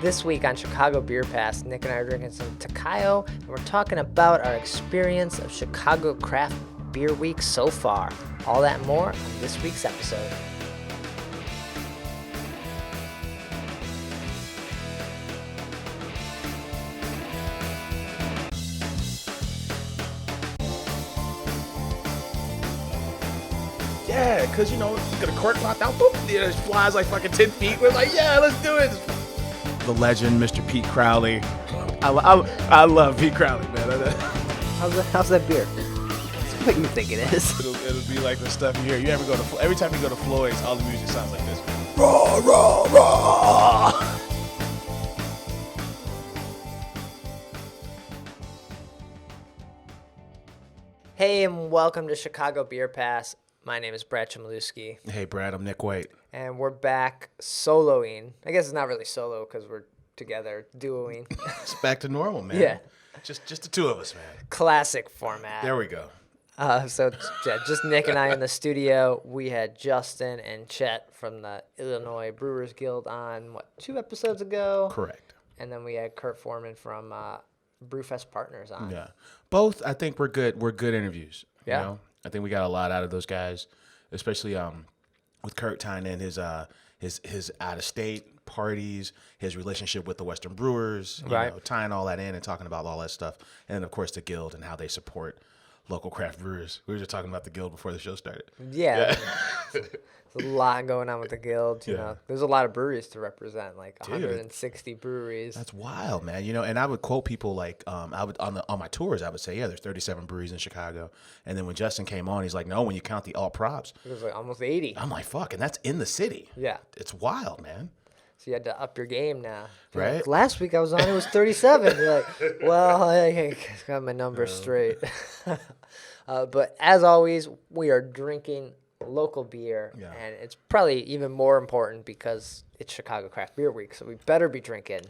This week on Chicago Beer Pass, Nick and I are drinking some Takayo, and we're talking about our experience of Chicago Craft Beer Week so far. All that and more on this week's episode. Yeah, because, you get a cork popped out, boop, it just flies like fucking 10 feet. We're like, yeah, let's do it. The legend, Mr. Pete Crowley. I love Pete Crowley, man. How's that beer? It's what you think it is. It'll be like the stuff you hear. You ever every time you go to Floyd's, all the music sounds like this. Raw, raw, raw. Hey, and welcome to Chicago Beer Pass. My name is Brad Chmielewski. Hey, Brad, I'm Nik White. And we're back soloing. I guess it's not really solo because we're together duoing. It's back to normal, man. Yeah. Just the two of us, man. Classic format. There we go. So just Nick and I in the studio. We had Justin and Chet from the Illinois Brewers Guild on, 2 episodes ago? Correct. And then we had Curt Foreman from Brew Fest Partners on. Yeah. Both, I think, were good. We're good interviews. Yeah. You know? I think we got a lot out of those guys, especially with Curt tying in his out of state parties, his relationship with the Western Brewers, right? Tying all that in and talking about all that stuff, and then of course the Guild and how they support local craft brewers. We were just talking about the Guild before the show started. Yeah. There's a lot going on with the Guild. You know, there's a lot of breweries to represent, like 160 breweries. That's wild, man. And I would quote people like, I would on my tours, I would say, yeah, there's 37 breweries in Chicago. And then when Justin came on, he's like, no, when you count the all props, It was like almost 80. I'm like, fuck, and that's in the city. Yeah. It's wild, man. So you had to up your game now. Right. Like, last week I was on, it was 37. You're like, well, I got my numbers straight. But as always, we are drinking local beer, and it's probably even more important because it's Chicago Craft Beer Week, so we better be drinking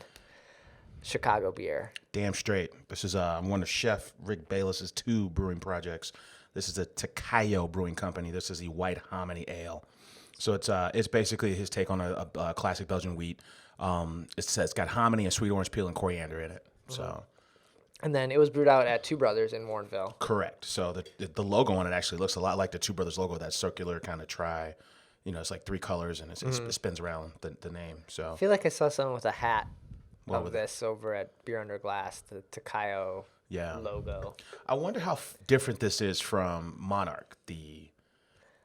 Chicago beer. Damn straight. This is one of Chef Rick Bayless's 2 brewing projects. This is the Takayo Brewing Company. This is the White Hominy Ale. So it's basically his take on a classic Belgian wheat. It's got hominy and sweet orange peel and coriander in it. So. And then it was brewed out at Two Brothers in Warrenville. Correct. So the logo on it actually looks a lot like the Two Brothers logo, that circular kind of tri. It's like 3 colors, and it spins around the name. So I feel like I saw someone with a hat of this over at Beer Under Glass, the Takayo logo. I wonder how different this is from Monarch, the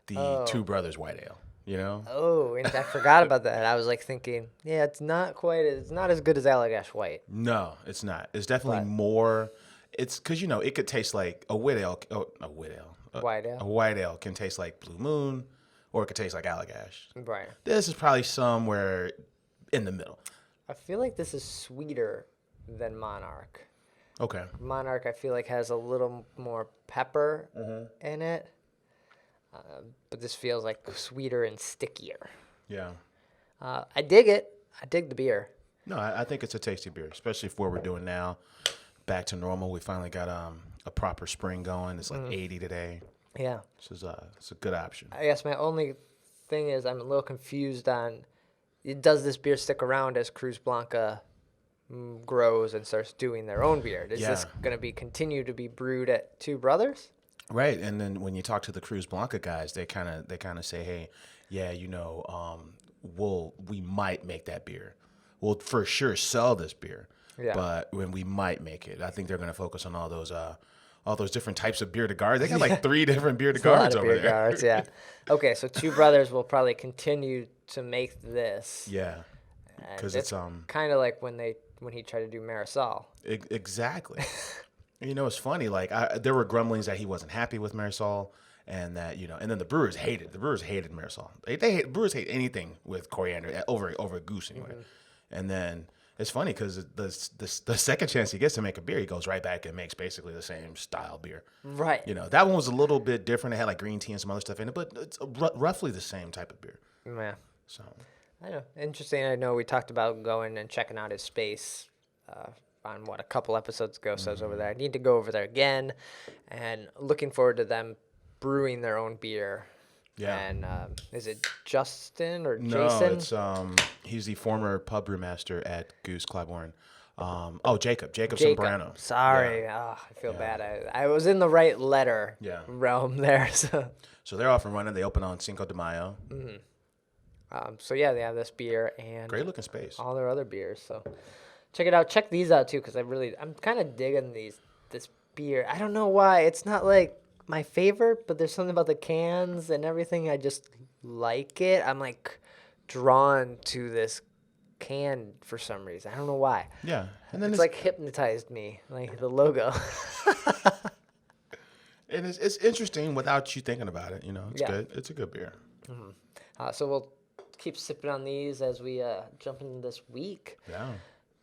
Two Brothers White Ale. Oh, and I forgot about that. I was like thinking, it's not as good as Allagash White. No, it's not. It's definitely more. It's because it could taste like a white ale. White ale. A white ale can taste like Blue Moon, or it could taste like Allagash. Right. This is probably somewhere in the middle. I feel like this is sweeter than Monarch. Okay. Monarch, I feel like, has a little more pepper in it. But this feels like sweeter and stickier. Yeah. I dig it. I dig the beer. No, I think it's a tasty beer, especially for what we're doing now. Back to normal. We finally got a proper spring going. It's like 80 today. Yeah. It's a good option. I guess my only thing is I'm a little confused on, does this beer stick around as Cruz Blanca grows and starts doing their own beer? Is this going to continue to be brewed at Two Brothers? Right, and then when you talk to the Cruz Blanca guys, they kind of say, hey, we might make that beer. We'll for sure sell this beer, but when we might make it, I think they're going to focus on all those different types of beer to guards. They got like 3 different beer to guards over there. Guards, yeah. Okay, so Two Brothers will probably continue to make this. Yeah, because it's kind of like when he tried to do Marisol. Exactly. It's funny. Like there were grumblings that he wasn't happy with Marisol, and that and then the Brewers hated Marisol. Brewers hate anything with coriander over Goose anyway. And then it's funny because the second chance he gets to make a beer, he goes right back and makes basically the same style beer. Right. That one was a little bit different. It had like green tea and some other stuff in it, but it's roughly the same type of beer. Yeah. So. I know. Interesting. I know we talked about going and checking out his space. On a couple episodes ago, so I was over there. I need to go over there again, and looking forward to them brewing their own beer Yeah. And is it Justin or No, Jason? it's he's the former pub brewmaster at Goose Claiborne. Jacob Zambrano. Sorry, Yeah. I feel bad. I was in the right letter realm there. So they're off and running. They open on Cinco de Mayo. So yeah, they have this beer and Great looking space. all their other beers. So check it out. Check these out too, because I'm kind of digging this beer. I don't know why. It's not like my favorite, but there's something about the cans and everything. I just like it. I'm like drawn to this can for some reason. I don't know why. Yeah, and then it's like hypnotized me, like the logo. And it's interesting without you thinking about it. It's good. It's a good beer. So we'll keep sipping on these as we jump into this week. Yeah.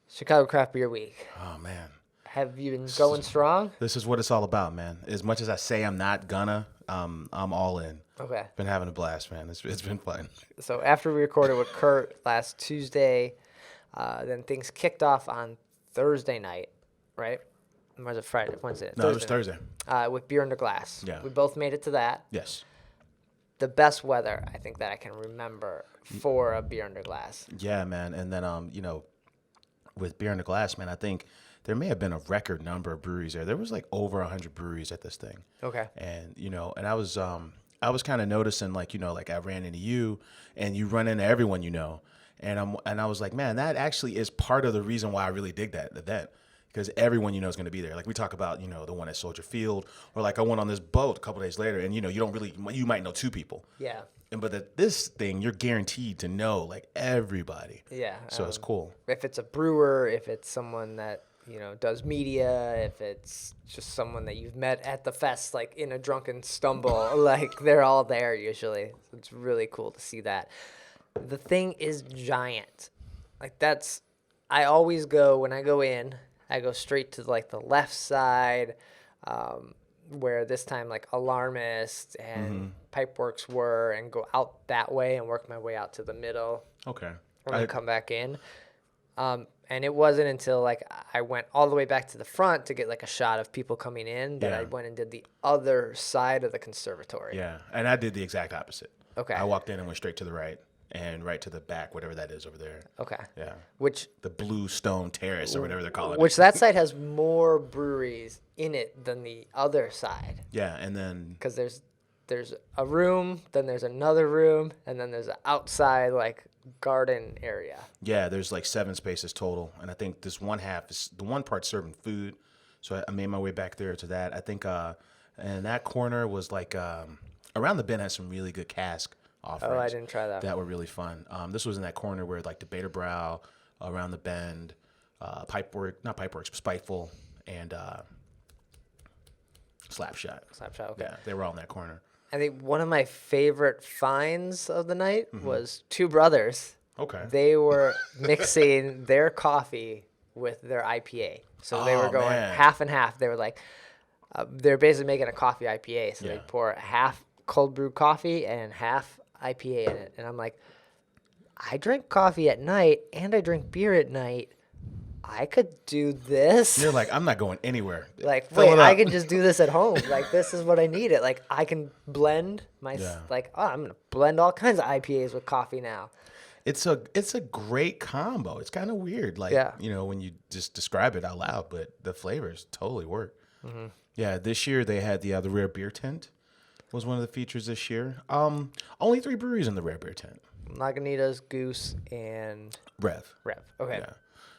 Chicago Craft Beer Week. Oh man. Have you been going strong? This is what it's all about, man. As much as I say I'm not gonna, I'm all in. Okay. Been having a blast, man. It's been fun. So after we recorded with Curt last Tuesday, then things kicked off on Thursday night, right? Or was it Friday? Wednesday? No, it was Thursday. With Beer Under Glass. Yeah. We both made it to that. Yes. The best weather, I think, that I can remember for a Beer Under Glass. Yeah, man. And then, with Beer Under Glass, man, I think there may have been a record number of breweries there. There was like over 100 breweries at this thing. Okay. And, and I was kind of noticing, like I ran into you and you run into everyone, and I was like, man, that actually is part of the reason why I really dig that event. Because everyone is going to be there. Like we talk about, the one at Soldier Field, or like I went on this boat a couple days later, and you might know two people. Yeah. But at this thing, you're guaranteed to know like everybody. Yeah. So it's cool. If it's a brewer, if it's someone that does media, if it's just someone that you've met at the fest, like in a drunken stumble, like they're all there usually. So it's really cool to see that. The thing is giant. Like I always go, when I go in, I go straight to like the left side, where this time like Alarmist and Pipeworks were, and go out that way and work my way out to the middle. Okay. And then come back in. And it wasn't until like I went all the way back to the front to get like a shot of people coming in that I went and did the other side of the conservatory. Yeah, and I did the exact opposite. Okay. I walked in and went straight to the right and right to the back, whatever that is over there. Okay. Yeah. Which the Blue Stone Terrace or whatever they're calling it. Which that side has more breweries in it than the other side. Yeah, and then because there's a room, then there's another room, and then there's an outside like garden area. Yeah, there's like 7 spaces total, and I think this one half is the one part serving food. So I made my way back there to that. I think, and that corner was like around the bend has some really good cask offerings. Oh, I didn't try that. That were really fun. This was in that corner where like the Beta Brow, around the bend, not Pipeworks, but Spiteful, and Slapshot. Slapshot. Okay. Yeah, they were all in that corner. I think one of my favorite finds of the night was two brothers. Okay. They were mixing their coffee with their IPA. So they were going half and half. They were like, they're basically making a coffee IPA. So they pour half cold brew coffee and half IPA in it. And I'm like, I drink coffee at night and I drink beer at night. I could do this. You're like, I'm not going anywhere. Like, wait, I can just do this at home. Like, this is what I need it. Like, I can blend I'm going to blend all kinds of IPAs with coffee now. It's a great combo. It's kind of weird. Like, when you just describe it out loud, but the flavors totally work. Mm-hmm. Yeah, this year they had the Rare Beer Tent was one of the features this year. Only 3 breweries in the Rare Beer Tent. Lagunitas, Goose, and Rev. Okay. Yeah.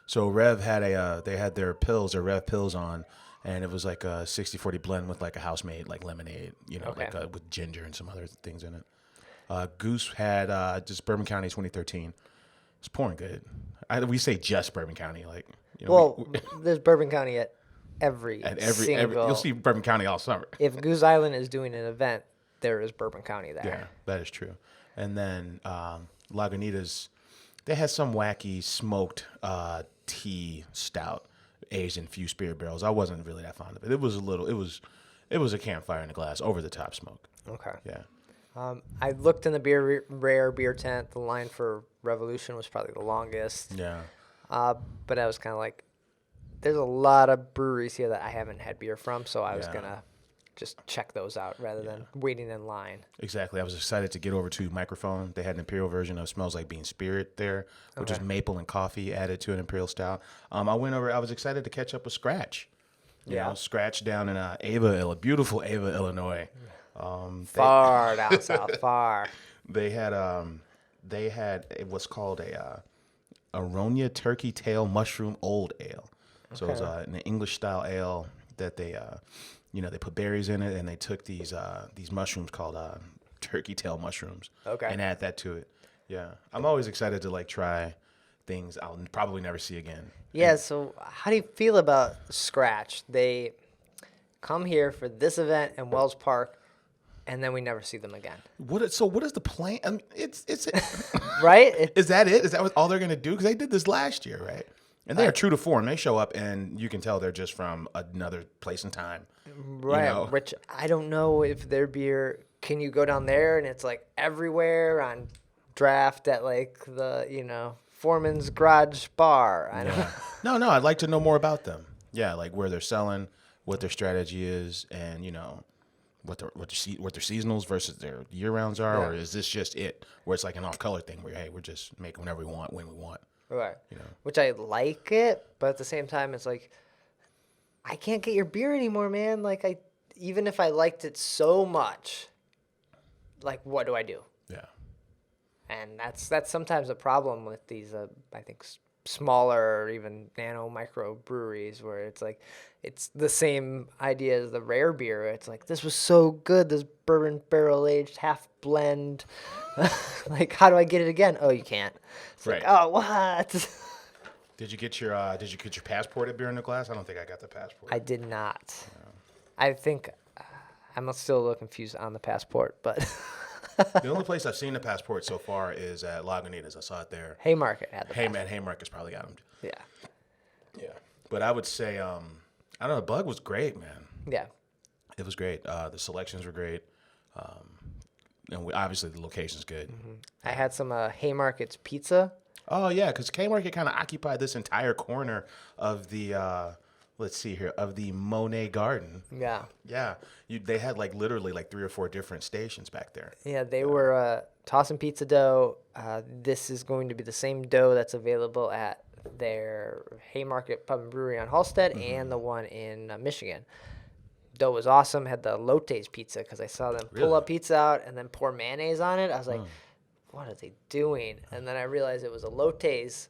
So Rev had they had their pills, their Rev pills on, and it was like a 60-40 blend with like a house-made like lemonade, with ginger and some other things in it. Goose had just Bourbon County 2013. It's pouring good. We say just Bourbon County, like. There's Bourbon County at every you'll see Bourbon County all summer. If Goose Island is doing an event, there is Bourbon County there. Yeah, that is true. And then Lagunitas, they had some wacky smoked tea stout aged in few spirit barrels. I wasn't really that fond of it. It was a campfire in a glass, over the top smoke. Okay. Yeah. I looked in the rare beer tent. The line for Revolution was probably the longest. Yeah. But I was kind of like, there's a lot of breweries here that I haven't had beer from, so I was gonna just check those out rather than waiting in line. Exactly. I was excited to get over to Microphone. They had an Imperial version of Smells Like Bean Spirit there, which is maple and coffee added to an Imperial stout. I went over. I was excited to catch up with Scratch. You know, Scratch down in beautiful Ava, Illinois. Far down south, far. They had what's called a Aronia Turkey Tail Mushroom Old Ale. So it was an English style ale that they they put berries in it, and they took these mushrooms called turkey tail mushrooms, and add that to it. Yeah, I'm always excited to like try things I'll probably never see again. Yeah. So how do you feel about Scratch? They come here for this event in Wells Park, and then we never see them again. What is the plan? I mean, it's right. Is that it? Is that all they're gonna do? Because they did this last year, right? And they are true to form. They show up, and you can tell they're just from another place and time. Right. You know? Which I don't know if their beer. Can you go down there and it's like everywhere on draft at like the Foreman's Garage Bar? I don't know. No. I'd like to know more about them. Yeah, like where they're selling, what their strategy is, and what their seasonals versus their year rounds are, or is this just it? Where it's like an off color thing where we're just making whenever we want when we want. Right. Which I like it, but at the same time, it's like, I can't get your beer anymore, man. Like, even if I liked it so much, like, what do I do? Yeah. And that's sometimes a problem with these, I think, smaller or even nano micro breweries where it's like, it's the same idea as the rare beer. It's like, this was so good, this bourbon barrel aged half blend. Like, how do I get it again? Oh, you can't. It's like, oh, what? Did you get your passport at Beer in the Glass? I don't think I got the passport. I did not. No. I think I'm still a little confused on the passport, but the only place I've seen the passport so far is at Lagunitas. I saw it there. Haymarket had the passport. Haymarket's probably got them. Yeah. But I would say, I don't know, the Bug was great, man. Yeah. It was great. The selections were great. And obviously the location's good. Mm-hmm. I had some Haymarket's pizza. Oh, yeah, because Haymarket kind of occupied this entire corner of the, of the Monet Garden. Yeah. Yeah. They had literally 3 or 4 different stations back there. Yeah, they were tossing pizza dough. This is going to be the same dough that's available at their Haymarket Pub and Brewery on Halstead and the one in Michigan. Dough was awesome. Had the Lottes pizza because I saw them pull up pizza out and then pour mayonnaise on it. I was like, what are they doing? And then I realized it was a Lottes.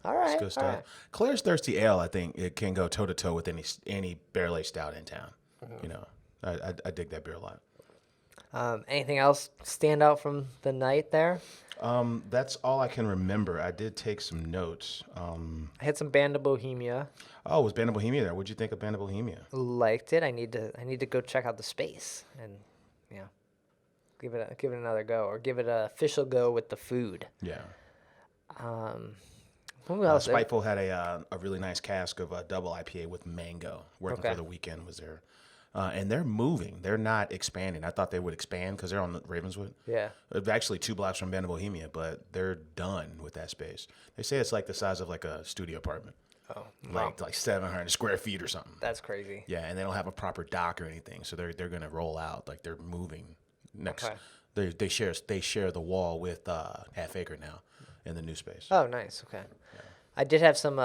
All right. It's good stuff. Right. Claire's Thirsty Ale, I think it can go toe to toe with any barrel aged stout in town. Mm-hmm. I dig that beer a lot. Anything else stand out from the night there? That's all I can remember. I did take some notes. I had some Band of Bohemia. Oh, was Band of Bohemia there? What'd you think of Band of Bohemia? Liked it. I need to go check out the space and give it another go, or give it an official go with the food. Yeah. Who else? Spiteful had a really nice cask of a double IPA with mango. Working for the weekend was there. And they're moving. They're not expanding. I thought they would expand because they're on Ravenswood. Yeah. It's actually 2 blocks from Band of Bohemia, but they're done with that space. They say it's like the size of like a studio apartment. Oh. Like 700 square feet or something. That's crazy. Yeah, and they don't have a proper dock or anything, so they're gonna roll out. Like they're moving next. Okay. They share the wall with Half Acre now in the new space. Oh, nice. Okay. Yeah. I did have some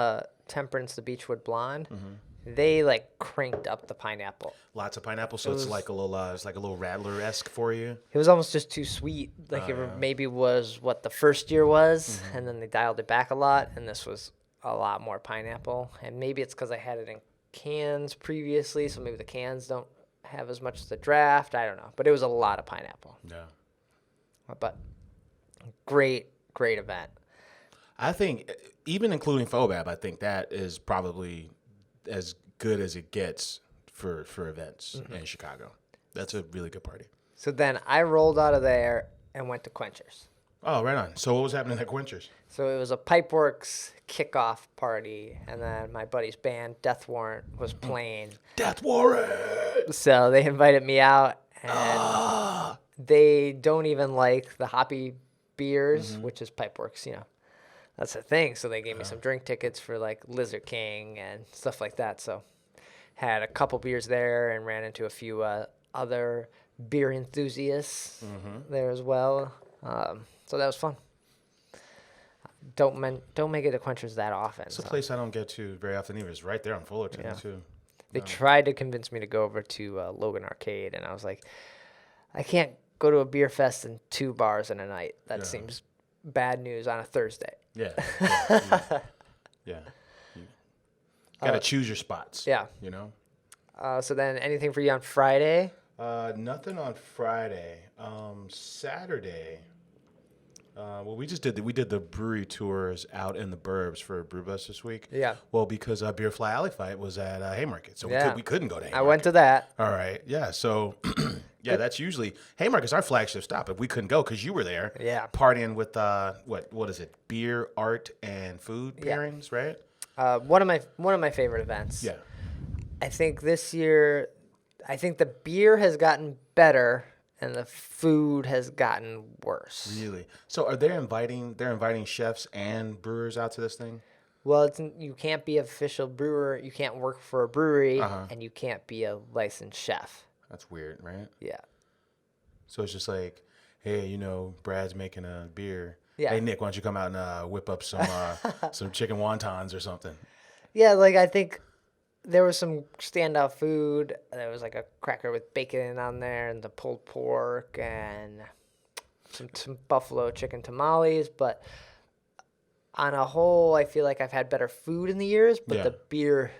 Temperance, the Beechwood Blonde. Mm-hmm. They cranked up the pineapple. Lots of pineapple, so it's like a little Radler-esque for you. It was almost just too sweet. It maybe was what the first year was, and then they dialed it back a lot, and this was a lot more pineapple. And maybe it's because I had it in cans previously, so maybe the cans don't have as much as the draft. I don't know, but it was a lot of pineapple. Yeah. But great event. I think, even including FOBAB, I think that is probably as good as it gets for events in Chicago. That's a really good party. So then I rolled out of there and went to Quenchers. Oh, right on. So what was happening at Quenchers? So it was a Pipeworks kickoff party, and then my buddy's band, Death Warrant, was playing. Death Warrant! So they invited me out, and they don't even like the hoppy beers, which is Pipeworks, That's the thing. So they gave me some drink tickets for Lizard King and stuff like that. So had a couple beers there and ran into a few other beer enthusiasts there as well. So that was fun. Don't make it to Quenchers that often. It's a place I don't get to very often either. It's right there on Fullerton too. They tried to convince me to go over to Logan Arcade, and I was like, I can't go to a beer fest and 2 bars in a night. That seems bad news on a Thursday. Yeah. You gotta choose your spots. Yeah. You know. So then, anything for you on Friday? Nothing on Friday. Saturday. Well, we did the brewery tours out in the burbs for Brew Fest this week. Yeah. Well, because Beer Fly Alley Fight was at Haymarket, so we couldn't go to Haymarket. I went to that. All right. Yeah. So, that's usually Haymarket's our flagship stop. If we couldn't go because you were there. Yeah. Partying with what is it? Beer, art, and food pairings, right? One of my favorite events. Yeah. I think this year, the beer has gotten better and the food has gotten worse. Really? So are they inviting chefs and brewers out to this thing? Well, you can't be an official brewer, you can't work for a brewery, and you can't be a licensed chef. That's weird, right? Yeah. So it's just like, hey, Brad's making a beer. Yeah. Hey, Nick, why don't you come out and whip up some some chicken wontons or something? Yeah, like I think there was some standout food. There was like a cracker with bacon on there and the pulled pork and some buffalo chicken tamales. But on a whole, I feel like I've had better food in the years, but the beer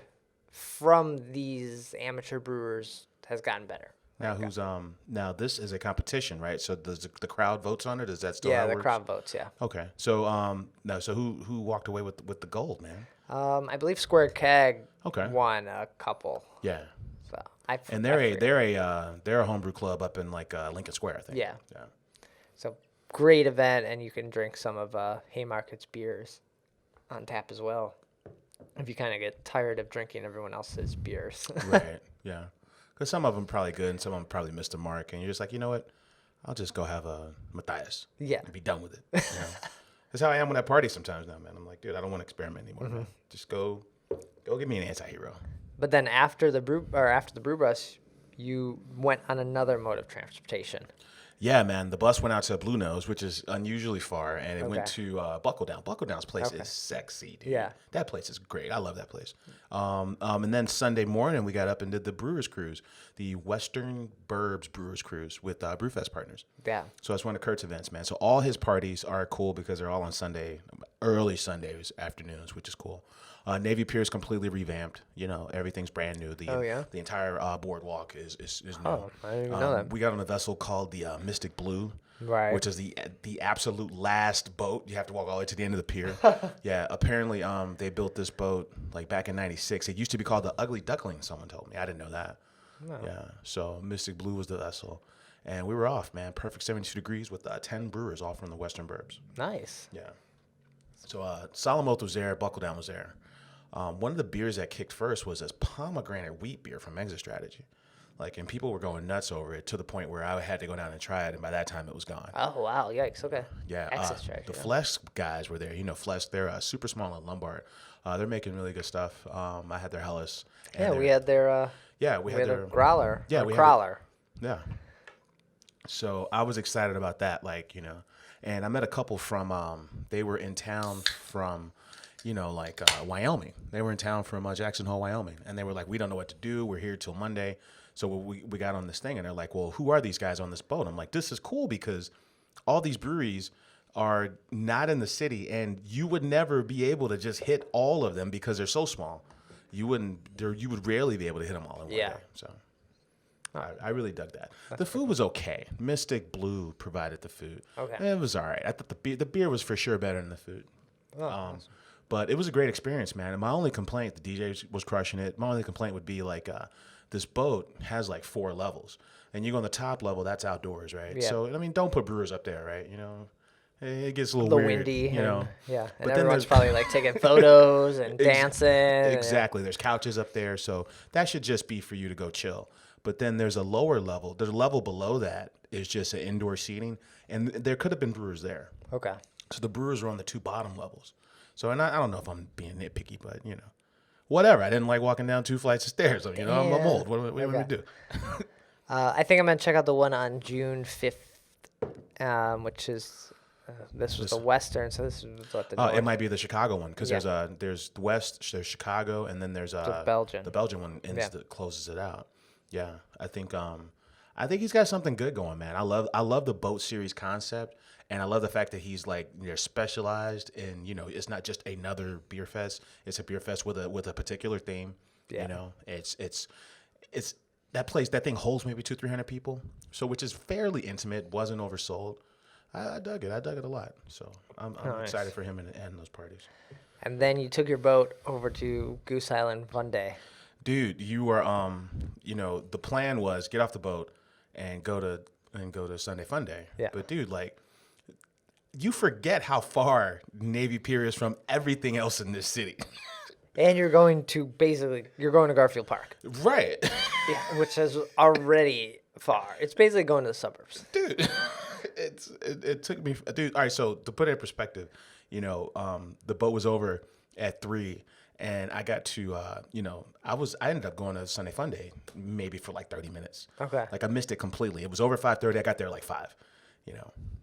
from these amateur brewers has gotten better. Now this is a competition, right? So does the crowd votes on it? Is that still how it the works? crowd votes, yeah. Okay. So so who walked away with the gold, man? I believe Square Keg Okay. won a couple. Yeah. So they're a homebrew club up in like Lincoln Square, I think. Yeah. Yeah. So great event, and you can drink some of Haymarket's beers on tap as well. If you kind of get tired of drinking everyone else's beers. Right. Yeah. Because some of them probably good, and some of them probably missed the mark, and you're just like, you know what? I'll just go have a Matthias. Yeah. And be done with it. That's how I am when I party sometimes now, man. I'm like, dude, I don't want to experiment anymore. Man. Just go give me an anti-hero. But then after the brew bus, you went on another mode of transportation. Yeah, man. The bus went out to Blue Nose, which is unusually far, and it went to Buckle Down. Buckle Down's place is sexy, dude. Yeah. That place is great. I love that place. And then Sunday morning, we got up and did the Brewers Cruise, the Western Burbs Brewers Cruise with Brew Fest Partners. Yeah. So that's one of Curt's events, man. So all his parties are cool because they're all on Sunday, early Sundays afternoons, which is cool. Navy Pier is completely revamped. Everything's brand new. The entire boardwalk is new. Oh, I didn't even know that. We got on a vessel called the Mystic Blue, right? Which is the absolute last boat. You have to walk all the way to the end of the pier. Yeah, apparently they built this boat like back in '96. It used to be called the Ugly Duckling. Someone told me. I didn't know that. No. Yeah, so Mystic Blue was the vessel, and we were off, man. Perfect 72 degrees with 10 brewers all from the Western Burbs. Nice. Yeah. So Solemn Oath was there. Buckle Down was there. One of the beers that kicked first was this pomegranate wheat beer from Exit Strategy. And people were going nuts over it to the point where I had to go down and try it, and by that time it was gone. Oh, wow. Yikes. Okay. Yeah. Exit Strategy. The Flesh guys were there. Flesh, they're super small in Lombard. They're making really good stuff. I had their Hellas. Yeah, we had their... we had their... growler. Yeah, we crawler. Yeah. So I was excited about that, and I met a couple from, they were in town from... Wyoming. They were in town from Jackson Hole, Wyoming. And they were like, we don't know what to do. We're here till Monday. So we got on this thing, and they're like, well, who are these guys on this boat? I'm like, this is cool because all these breweries are not in the city, and you would never be able to just hit all of them because they're so small. You would rarely be able to hit them all in one day. So I really dug that. The food was okay. Mystic Blue provided the food. Okay. It was all right. I thought the beer was for sure better than the food. Oh, awesome. But it was a great experience, man. And my only complaint, the DJ was crushing it. My only complaint would be this boat has 4 levels, and you go on the top level, that's outdoors, right? Yeah. So don't put brewers up there, right? It gets a little weird, windy, Yeah, and but everyone's probably taking photos and dancing. Exactly. There's couches up there, so that should just be for you to go chill. But then there's a lower level. There's a level below that is just an indoor seating, and there could have been brewers there. Okay. So the brewers are on the 2 bottom levels. So, and I don't know if I'm being nitpicky, but, whatever. I didn't like walking down 2 flights of stairs. I'm old. What do we do? I think I'm going to check out the one on June 5th, which is, this was the Western, so this is what the North. It might be the Chicago one, because there's the West, there's Chicago, and then there's the Belgian one that closes it out. Yeah, I think he's got something good going, man. I love the boat series concept, and I love the fact that he's like, they're specialized in, it's not just another beer fest. It's a beer fest with a particular theme. Yeah. It's that thing holds maybe 200-300 people, so which is fairly intimate, wasn't oversold. I dug it. I dug it a lot. So I'm excited for him and those parties. And then you took your boat over to Goose Island one day. Dude, you were the plan was get off the boat and go to Sunday Fun Day. Yeah. But dude, like, you forget how far Navy Pier is from everything else in this city. And you're going to Garfield Park. Right. Yeah, which is already far. It's basically going to the suburbs. Dude, it took me, dude. All right, so to put it in perspective, the boat was over at 3, and I got to, I ended up going to Sunday Fun Day maybe for like 30 minutes. Okay. Like, I missed it completely. It was over 5:30. I got there like 5.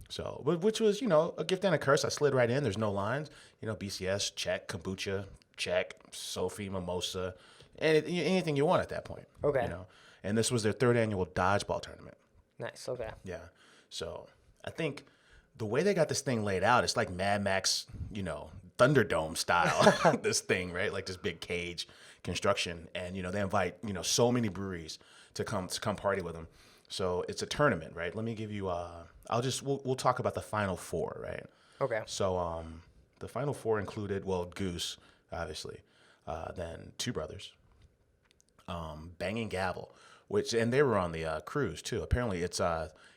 So, which was, a gift and a curse. I slid right in. There's no lines. BCS, check. Kombucha, check. Sophie, mimosa, anything you want at that point. Okay. And this was their 3rd annual dodgeball tournament. Nice. Okay. Yeah. So I think the way they got this thing laid out, it's like Mad Max, Thunderdome style. This thing, right? Like this big cage construction, and they invite so many breweries to come party with them. So it's a tournament, right? Let me give you. We'll talk about the Final Four, right? Okay. So the Final Four included Goose, obviously, then Two Brothers, Banging Gavel, and they were on the cruise too. Apparently,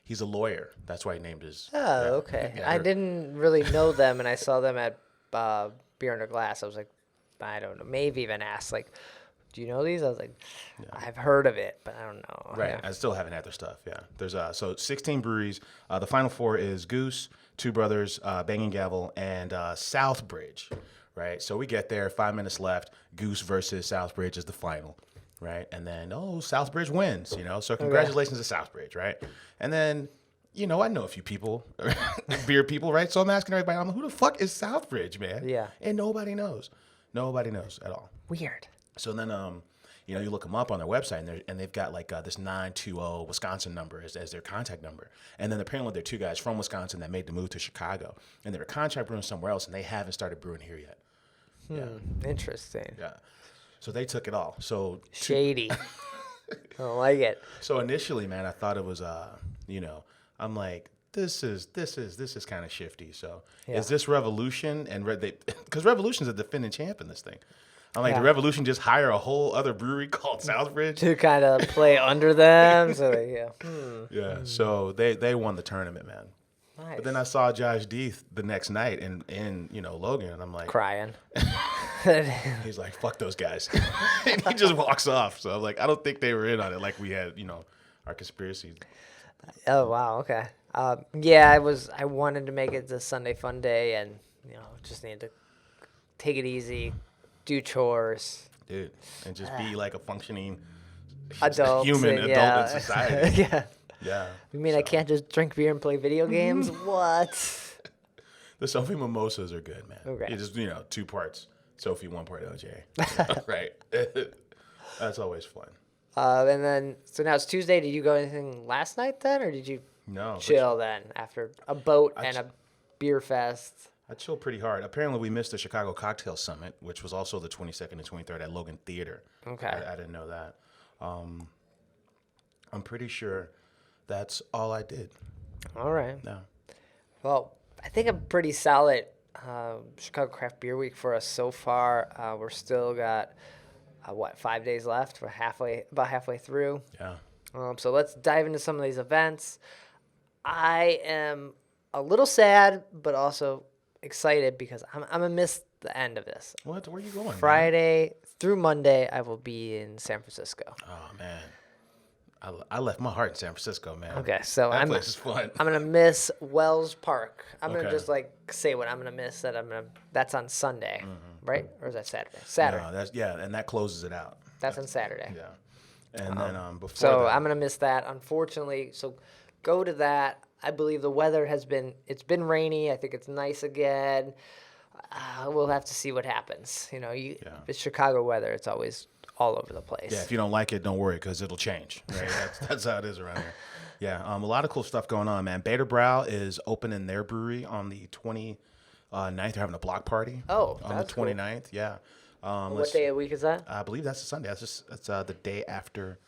he's a lawyer. That's why he named his. Oh, okay. I didn't really know them, and I saw them at Beer Under Glass. I was like, I don't know. Maybe even asked, like, do you know these? I was like, I've heard of it, but I don't know. Right. Yeah. I still haven't had their stuff. Yeah. There's 16 breweries. The Final Four is Goose, Two Brothers, Banging Gavel, and Southbridge. Right. So we get there. 5 minutes left. Goose versus Southbridge is the final. Right. And then, Southbridge wins, So congratulations to Southbridge. Right. And then, I know a few people, beer people, right? So I'm asking everybody, I'm like, who the fuck is Southbridge, man? Yeah. And nobody knows. Nobody knows at all. Weird. So then, you look them up on their website, and they've got like this 920 Wisconsin number as their contact number. And then apparently they're 2 guys from Wisconsin that made the move to Chicago, and they were contract brewing somewhere else, and they haven't started brewing here yet. Yeah. Interesting. Yeah. So they took it all. So shady. I don't like it. So initially, man, I thought it was, I'm like, this is kind of shifty. So is this Revolution? And because Revolution's a defending champ in this thing. I'm like, did Revolution just hire a whole other brewery called Southbridge to kind of play under them? So yeah. So they won the tournament, man. Nice. But then I saw Josh Deeth the next night in Logan, and I'm like crying. He's like, fuck those guys. And he just walks off. So I'm like, I don't think they were in on it like we had, our conspiracy. Oh wow, okay. I wanted to make it the Sunday Fun Day, and just needed to take it easy. Do chores, dude, and just be like a functioning adult in society. Yeah. You mean I can't just drink beer and play video games? What? The Sophie mimosas are good, man. Okay. You just 2 parts Sophie, 1 part OJ. Right. That's always fun. And then so now it's Tuesday. Did you go anything last night then, or did you chill then after a boat and a beer fest? I chilled pretty hard. Apparently, we missed the Chicago Cocktail Summit, which was also the 22nd and 23rd at Logan Theater. Okay. I didn't know that. I'm pretty sure that's all I did. All right. Yeah. Well, I think a pretty solid Chicago Craft Beer Week for us so far. We're still got, 5 days left? We're about halfway through. Yeah. So let's dive into some of these events. I am a little sad, but also excited because I'm gonna miss the end of this. What? Where are you going? Friday through Monday, I will be in San Francisco. Oh man, I left my heart in San Francisco, man. Okay, so that place is fun. I'm gonna miss Wells Park. I'm gonna Okay. just like say what I'm gonna miss. That's on Sunday, right? Or is that Saturday? Saturday. No, and that closes it out. That's on Saturday. Yeah, and then before. So that, I'm gonna miss that, unfortunately. So go to that. I believe the weather it's been rainy. I think it's nice again. We'll have to see what happens. You know, it's Chicago weather. It's always all over the place. Yeah, if you don't like it, don't worry, because it'll change. Right? That's how it is around here. Yeah, a lot of cool stuff going on, man. Beta Brow is opening their brewery on the 29th. They're having a block party. Oh, on the 29th. Cool. Yeah. What day of the week is that? I believe that's a Sunday. That's the day after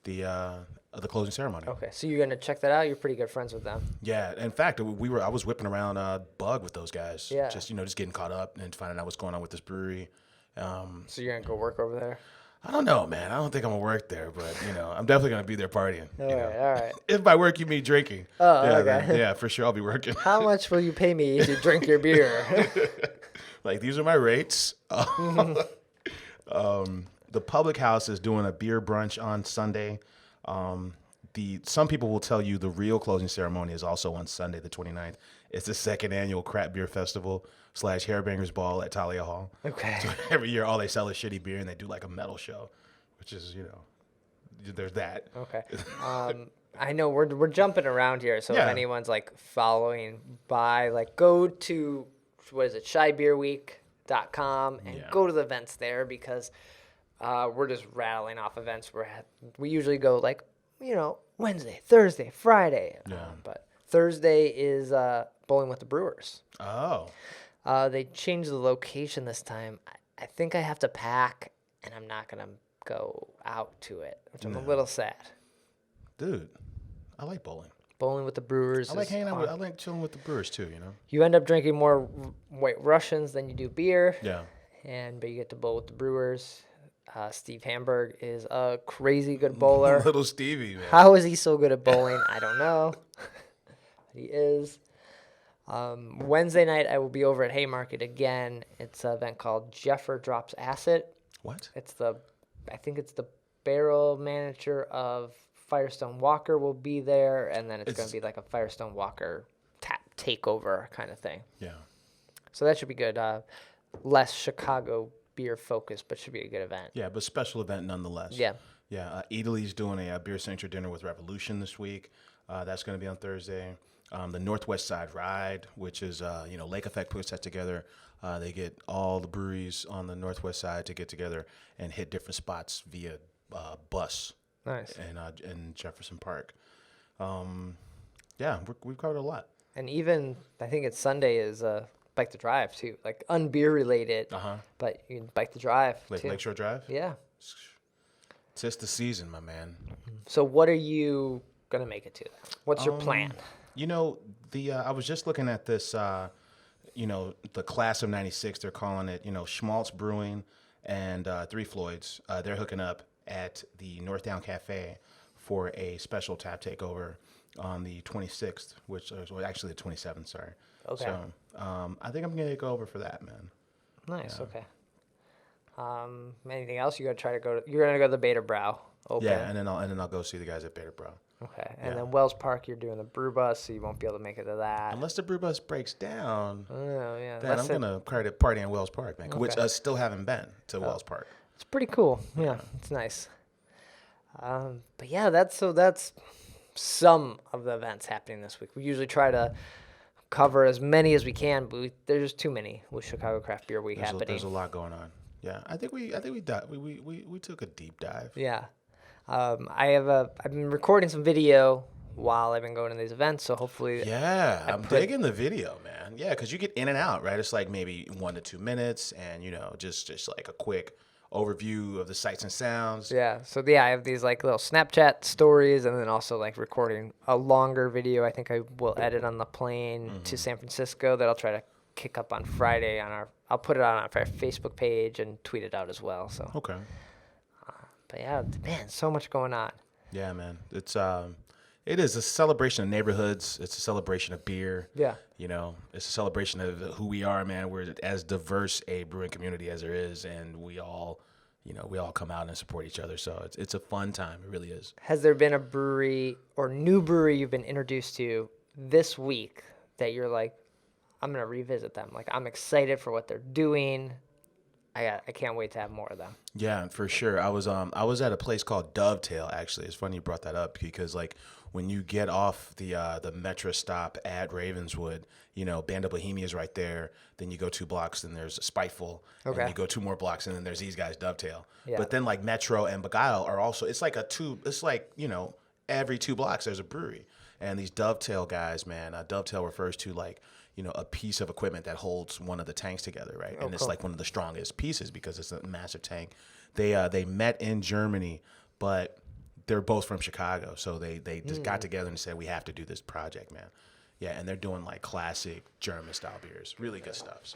the closing ceremony. Okay, so you're gonna check that out. You're pretty good friends with them. Yeah, in fact, I was whipping around Bug with those guys. Yeah. Just getting caught up and finding out what's going on with this brewery. So you're gonna go work over there? I don't know, man. I don't think I'm gonna work there, but I'm definitely gonna be there partying. All right. If by work you mean drinking. Oh, yeah, okay. Then, yeah, for sure I'll be working. How much will you pay me to drink your beer? Like, these are my rates. The Public House is doing a beer brunch on Sunday. Some people will tell you the real closing ceremony is also on Sunday, the 29th. It's the second annual Craft Beer Festival / Hairbangers Ball at Talia Hall. Okay. So every year, all they sell is shitty beer, and they do like a metal show, which is, there's that. Okay. I know we're jumping around here, so if anyone's like following by, like, go to shybeerweek.com and go to the events there, because we're just rattling off events. We usually go like, Wednesday, Thursday, Friday. Yeah. But Thursday is Bowling with the Brewers. Oh. They changed the location this time. I think I have to pack, and I'm not going to go out to it, which I'm a little sad. Dude, I like bowling. Bowling with the Brewers. I like hanging out. I like chilling with the Brewers too. You end up drinking more White Russians than you do beer. Yeah. But you get to bowl with the Brewers. Steve Hamburg is a crazy good bowler. Little Stevie, man. How is he so good at bowling? I don't know. He is. Wednesday night, I will be over at Haymarket again. It's an event called Jeffer Drops Acid. What? I think it's the barrel manager of Firestone Walker will be there, and then it's going to be like a Firestone Walker takeover kind of thing. Yeah. So that should be good. Less Chicago beer focused, but should be a good event. Yeah, but special event nonetheless. Yeah. Yeah. Italy's doing a beer signature dinner with Revolution this week. That's going to be on Thursday. The Northwest Side Ride, which is, Lake Effect puts that together. They get all the breweries on the Northwest Side to get together and hit different spots via bus. Nice. In Jefferson Park. We've covered a lot. And even, I think it's Sunday is Bike to Drive, too. Like, unbeer related. But you can bike to drive, too. Lakeshore Drive? Yeah. It's just the season, my man. So what are you going to make it to? What's your plan? I was just looking at this, the class of 96, they're calling it, Schmaltz Brewing and Three Floyds. They're hooking up at the Northdown Cafe for a special tap takeover on the 26th, which is actually the 27th, sorry. Okay. So I think I'm going to go over for that, man. Nice, okay. Anything else? You're going to go to the Beta Brow open? Yeah, and then I'll go see the guys at Beta Brow. Okay, and then Wells Park, you're doing the brew bus, so you won't be able to make it to that. Unless the brew bus breaks down, oh yeah, then I'm gonna party in Wells Park, man. Which I still haven't been to Wells Park. It's pretty cool. Yeah, it's nice. But yeah, that's some of the events happening this week. We usually try to cover as many as we can, but there's just too many with Chicago Craft Beer Week happening. There's a lot going on. Yeah, I think we took a deep dive. Yeah. I've been recording some video while I've been going to these events, so hopefully. Yeah, I'm digging the video, man. Yeah, because you get in and out, right? It's like maybe 1 to 2 minutes, and just like a quick overview of the sights and sounds. Yeah. So I have these like little Snapchat stories, and then also like recording a longer video. I think I will edit on the plane to San Francisco that I'll try to kick up on Friday I'll put it on our Facebook page and tweet it out as well. So. Okay. But yeah, man, so much going on. Yeah, man. It is a celebration of neighborhoods. It's a celebration of beer. Yeah. It's a celebration of who we are, man. We're as diverse a brewing community as there is, and we all, we all come out and support each other. So it's a fun time. It really is. Has there been a brewery or new brewery you've been introduced to this week that you're like, I'm going to revisit them? Like, I'm excited for what they're doing. I can't wait to have more of them. Yeah, for sure. I was at a place called Dovetail, actually. It's funny you brought that up because, like, when you get off the metro stop at Ravenswood, Band of Bohemia is right there. Then you go 2 blocks, then there's Spiteful. Okay. And you go 2 more blocks, and then there's these guys, Dovetail. Yeah. But then, like, Metro and Beguile are also, it's like every 2 blocks there's a brewery. And these Dovetail guys, man, Dovetail refers to, like, a piece of equipment that holds one of the tanks together, right? Oh, and it's cool. like one of the strongest pieces because it's a massive tank. They met in Germany, but they're both from Chicago, so they just got together and said, we have to do this project, man. Yeah, and they're doing like classic German style beers, really good stuff.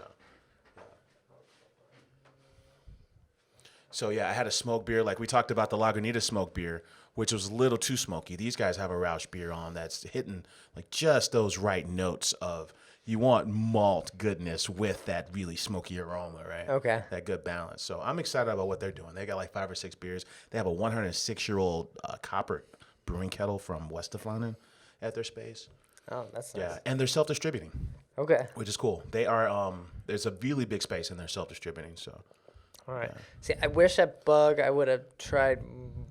So yeah, I had a smoked beer. Like we talked about the Lagunitas smoked beer, which was a little too smoky. These guys have a Rausch beer on that's hitting like just those right notes of, you want malt goodness with that really smoky aroma, right? Okay. That good balance. So I'm excited about what they're doing. They got like 5 or 6 beers. They have a 106-year-old copper brewing kettle from Westfalen at their space. Oh, that's nice. Yeah, and they're self-distributing. Okay. Which is cool. They are. There's a really big space and they're self-distributing. So. All right. Yeah. See, I wish at Bug I would have tried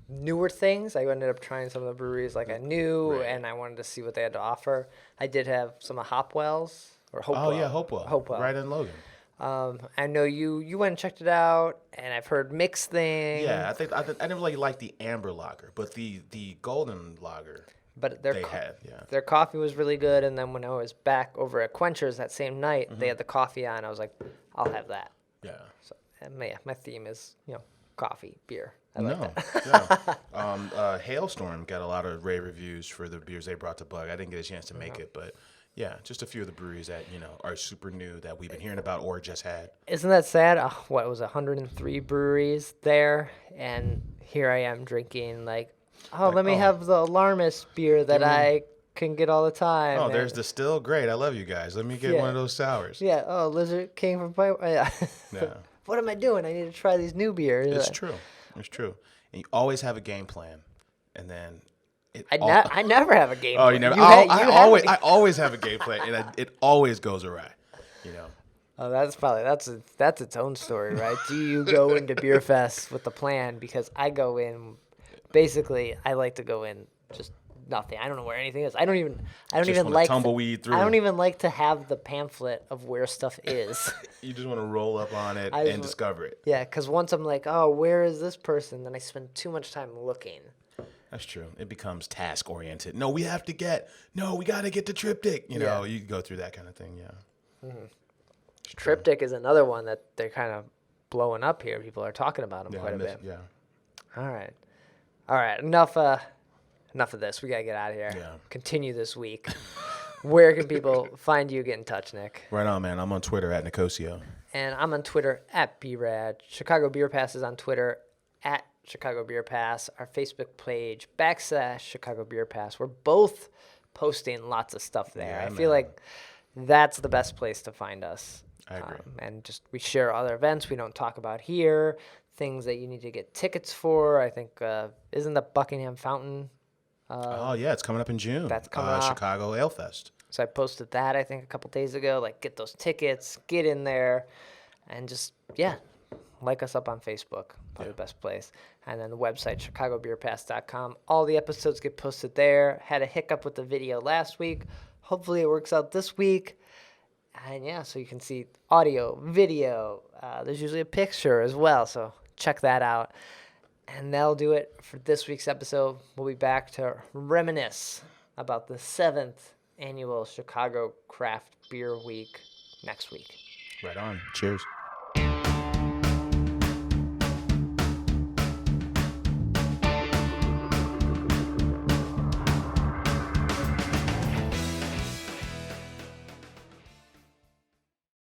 newer things. I ended up trying some of the breweries like I knew, Right. and I wanted to see what they had to offer. I did have some of Hopewell's or Hopewell. Oh yeah, Hopewell. Right in Logan. I know you went and checked it out, and I've heard mixed things. Yeah, I didn't really like the amber lager, but the golden lager. But their coffee was really good, and then when I was back over at Quencher's that same night, they had the coffee on. I was like, I'll have that. Yeah. So my theme is coffee, beer. I No. like that. Yeah. Hailstorm got a lot of rave reviews for the beers they brought to Bug. I didn't get a chance to make it, but yeah, just a few of the breweries that are super new that we've been hearing about or just had. Isn't that sad? What was 103 breweries there, and here I am drinking let me have the Alarmist beer that I can get all the time. Oh, there's the Still. Great. I love you guys. Let me get one of those sours. Yeah. Oh, Lizard King from Pipe. Yeah. Yeah. What am I doing? I need to try these new beers. It's true. It's true. And you always have a game plan, and then I never have a game plan. Oh, you never. I always have a game plan, and it always goes awry. Oh, that's its own story, right? Do you go into Beer Fest with the plan? Because I go in, basically, I like to go in just nothing. I don't know where anything is. I don't even like tumbleweed through. I don't even like to have the pamphlet of where stuff is. You just want to roll up on it and discover it. Yeah, because once I'm like, oh, where is this person? Then I spend too much time looking. That's true. It becomes task oriented. No, we got to get the triptych. You go through that kind of thing. Yeah. Mm-hmm. Triptych is another one that they're kind of blowing up here. People are talking about them quite a bit. Yeah. All right. Enough of this. We gotta get out of here. Yeah. Continue this week. Where can people find you? Get in touch, Nick. Right on, man. I'm on Twitter at Nicosio. And I'm on Twitter at BRAD. Chicago Beer Pass is on Twitter at Chicago Beer Pass. Our Facebook page / Chicago Beer Pass. We're both posting lots of stuff there. Yeah, I feel like that's the best place to find us. I agree. And just we share other events we don't talk about here, things that you need to get tickets for. I think isn't the Buckingham Fountain? Yeah, it's coming up in June. That's coming up. Chicago Ale Fest. So I posted that I think a couple days ago. Like, get those tickets, get in there, and just like us up on Facebook. Probably the best place. And then the website chicagobeerpass.com. All the episodes get posted there. Had a hiccup with the video last week. Hopefully it works out this week. And so you can see audio, video. There's usually a picture as well, so check that out. And that'll do it for this week's episode. We'll be back to reminisce about the 7th annual Chicago Craft Beer Week next week. Right on. Cheers.